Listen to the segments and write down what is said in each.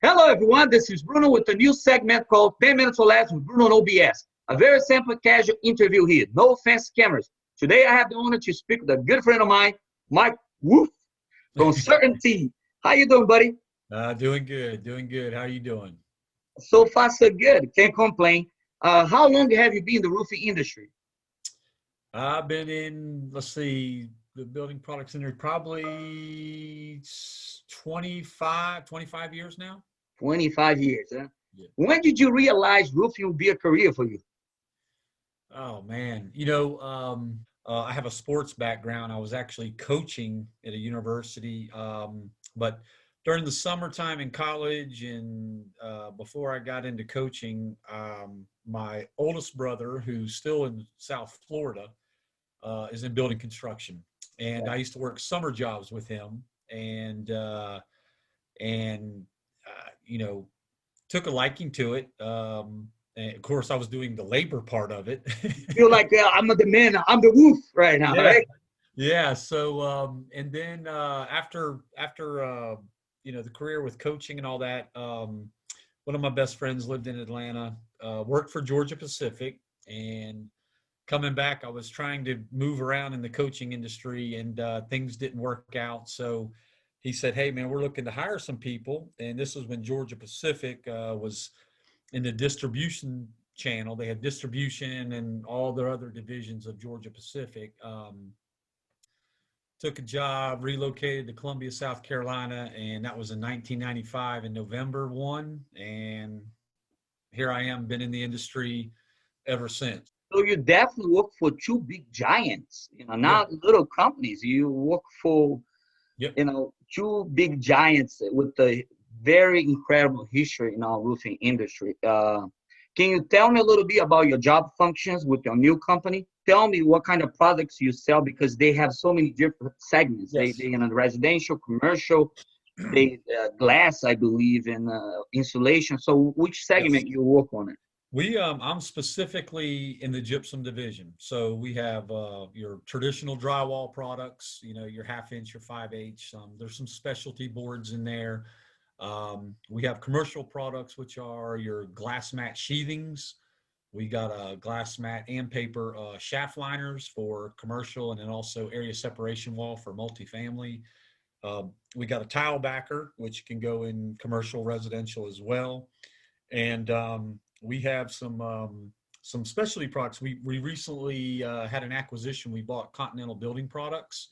Hello, everyone. This is Bruno with a new segment called 10 Minutes or Less with Bruno on OBS. A very simple, casual interview here. No fancy cameras. Today, I have the honor to speak with a good friend of mine, Mike Woof from CertainTeed. How you doing, buddy? Doing good, doing good. How are you doing? So far, so good. Can't complain. How long have you been in the roofing industry? I've been in, let's see, the building products industry probably 25 years now. 25 years, huh? Yeah. When did you realize roofing would be a career for you? Oh man, I have a sports background. I was actually coaching at a university, but during the summertime in college and before I got into coaching, my oldest brother, who's still in South Florida, is in building construction, and I used to work summer jobs with him, and took a liking to it. And of course, I was doing the labor part of it. Feel like I'm the man. I'm the Woof right now, Yeah, right? yeah. So, and then after the career with coaching and all that, one of my best friends lived in Atlanta, worked for Georgia Pacific, and coming back, I was trying to move around in the coaching industry, and things didn't work out. So he said, "Hey, man, we're looking to hire some people." And this was when Georgia Pacific was in the distribution channel. They had distribution and all their other divisions of Georgia Pacific. Took a job, relocated to Columbia, South Carolina, and that was in 1995 in November 1. And here I am, been in the industry ever since. So you definitely work for two big giants, Yeah. not little companies. You work for, Yep. Two big giants with a very incredible history in our roofing industry. Can you tell me a little bit about your job functions with your new company? Tell me what kind of products you sell because they have so many different segments. Yes. They residential, commercial, they glass, I believe, and insulation. So which Yes. segment you work on it? I'm specifically in the gypsum division. So we have your traditional drywall products, your 1/2 inch, your 5/8. There's some specialty boards in there. We have commercial products, which are your glass mat sheathings. We got a glass mat and paper shaft liners for commercial, and then also area separation wall for multifamily. We got a tile backer, which can go in commercial, residential as well. And we have some specialty products. We recently had an acquisition. We bought Continental Building Products.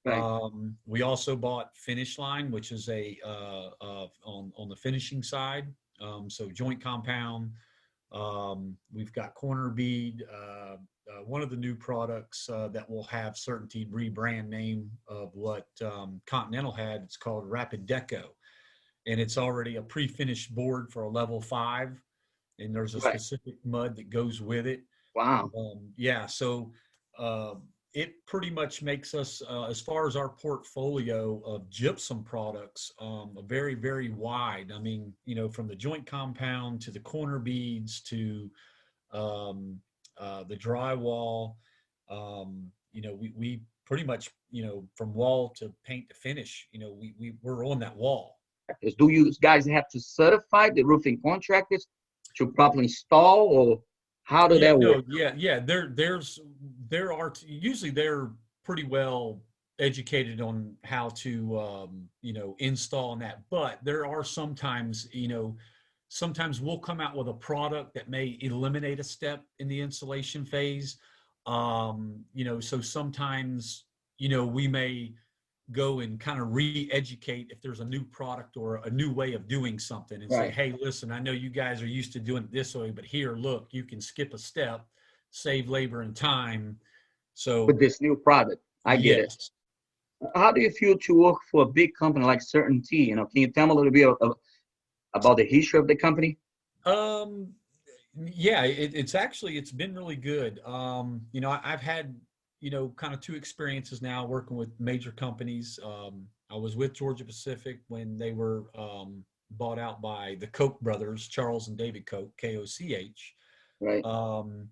Right. We also bought Finish Line, which is on the finishing side. So joint compound. We've got Corner Bead. One of the new products that will have CertainTeed rebrand name of what Continental had. It's called Rapid Deco, and it's already a pre-finished board for a level 5, and there's a Right. specific mud that goes with it. Wow. Yeah, so it pretty much makes us, as far as our portfolio of gypsum products, very, very wide. I mean, from the joint compound to the corner beads to the drywall, we pretty much, from wall to paint to finish, we're on that wall. Do you guys have to certify the roofing contractors to properly install, or how do Yeah, that no, work? yeah. There are usually they're pretty well educated on how to install and that, but there are sometimes we'll come out with a product that may eliminate a step in the installation phase. So sometimes we may go and kind of re-educate if there's a new product or a new way of doing something and say, Right. hey, listen, I know you guys are used to doing it this way, but here, look, you can skip a step, save labor and time. With So this new product? I get it. yes. How do you feel to work for a big company like CertainTeed? Can you tell me a little bit about the history of the company? Um, yeah, it's been really good. I've had, kind of two experiences now working with major companies. I was with Georgia Pacific when they were bought out by the Koch brothers, Charles and David Koch, Koch. Right. Um,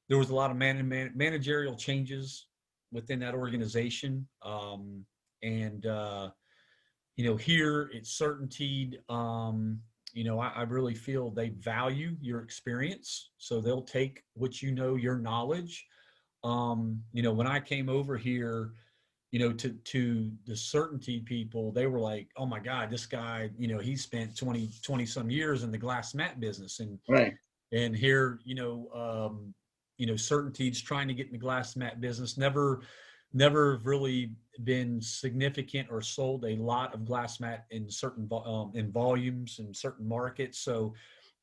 there was a lot of managerial changes within that organization. And here at CertainTeed, I really feel they value your experience. So they'll take what your knowledge. When I came over here, to the CertainTeed people, they were like, oh my God, this guy, he spent 20 some years in the glass mat business. Right. And here, CertainTeed's trying to get in the glass mat business, never really been significant or sold a lot of glass mat in certain in volumes in certain markets. So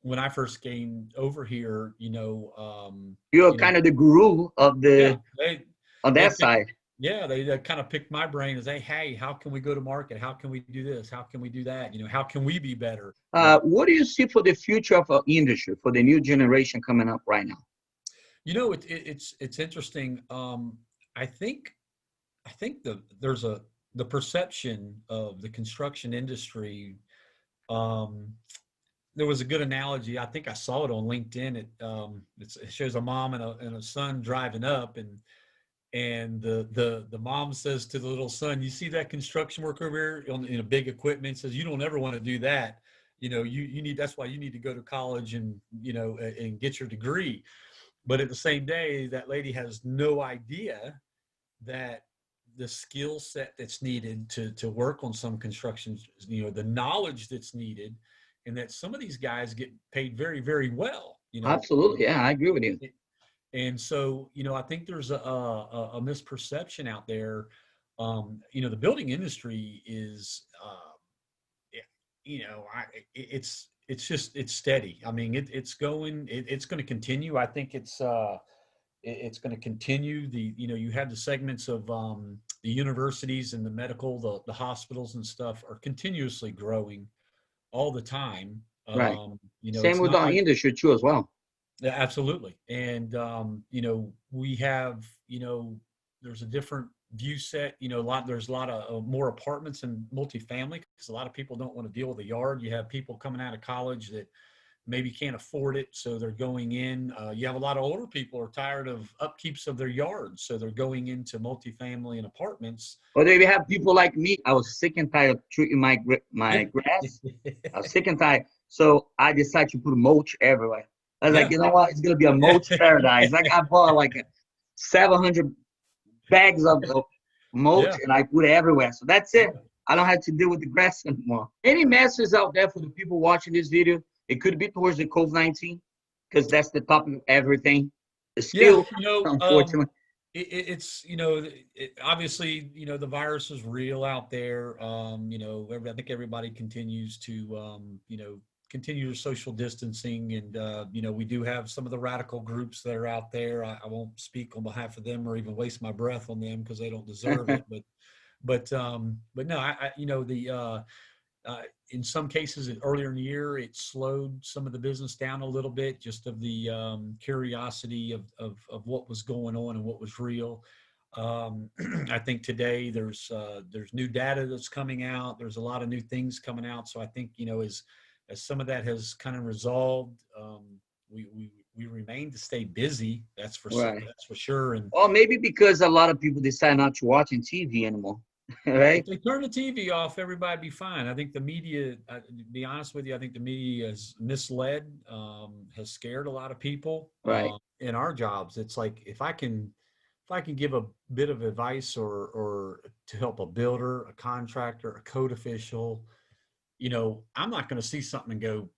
when I first came over here, you're kind of the guru of the on that side. Yeah, they kind of picked my brain and say, hey, how can we go to market? How can we do this? How can we do that? How can we be better? What do you see for the future of our industry, for the new generation coming up right now? It's interesting. I think there's the perception of the construction industry. There was a good analogy. I think I saw it on LinkedIn. It shows a mom and a son driving up, and the mom says to the little son, you see that construction work over here in a big equipment? Says, you don't ever want to do that. That's why you need to go to college and get your degree. But at the same day, that lady has no idea that the skill set that's needed to work on some construction, the knowledge that's needed, and that some of these guys get paid very, very well. Absolutely. Yeah, I agree with you. And so, I think there's a misperception out there. The building industry is, it's steady. I mean, it's going to continue. I think it's going to continue. You have the segments of the universities and the medical, the hospitals and stuff are continuously growing all the time. Right. Same with our industry too, as well. Yeah, absolutely. And, we have, there's a different view set, there's a lot of more apartments and multifamily, because a lot of people don't want to deal with a yard. You have people coming out of college that maybe can't afford it, so they're going in. You have a lot of older people are tired of upkeeps of their yards, so they're going into multifamily and apartments. Or they have people like me. I was sick and tired of treating my grass. I was sick and tired, so I decided to put mulch everywhere. I was like, you know what? It's gonna be a mulch paradise. Like, I bought like 700 bags of mulch, and I put it everywhere. So that's it. I don't have to deal with the grass anymore. Any messages out there for the people watching this video? It could be towards the COVID-19, because that's the topic of everything. Still, unfortunately. It's obviously, the virus is real out there. I think everybody continues to, continue social distancing. And, we do have some of the radical groups that are out there. I won't speak on behalf of them or even waste my breath on them, because they don't deserve it. But no, in some cases earlier in the year, it slowed some of the business down a little bit, just of the curiosity of what was going on and what was real. I think today there's new data that's coming out. There's a lot of new things coming out. So I think, as some of that has kind of resolved, we remain to stay busy. That's for sure. And maybe because a lot of people decide not to watch TV anymore. Right. If they turn the TV off, everybody'd be fine. I think the media, to be honest with you, I think the media is misled, has scared a lot of people. Right. In our jobs, it's like, if I can give a bit of advice or to help a builder, a contractor, a code official, I'm not going to see something and go,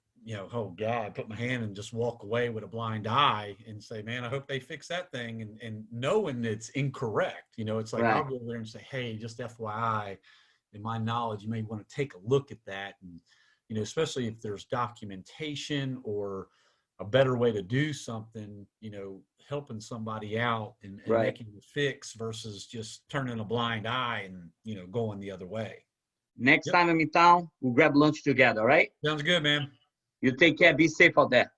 oh God, put my hand and just walk away with a blind eye and say, man, I hope they fix that thing. And knowing it's incorrect, it's like, I'll go over there and say, hey, just FYI, in my knowledge, you may want to take a look at that. And, especially if there's documentation or a better way to do something, helping somebody out and making a fix versus just turning a blind eye and, going the other way. Next time I'm in town, we'll grab lunch together, all right? Sounds good, man. You take care. Be safe out there.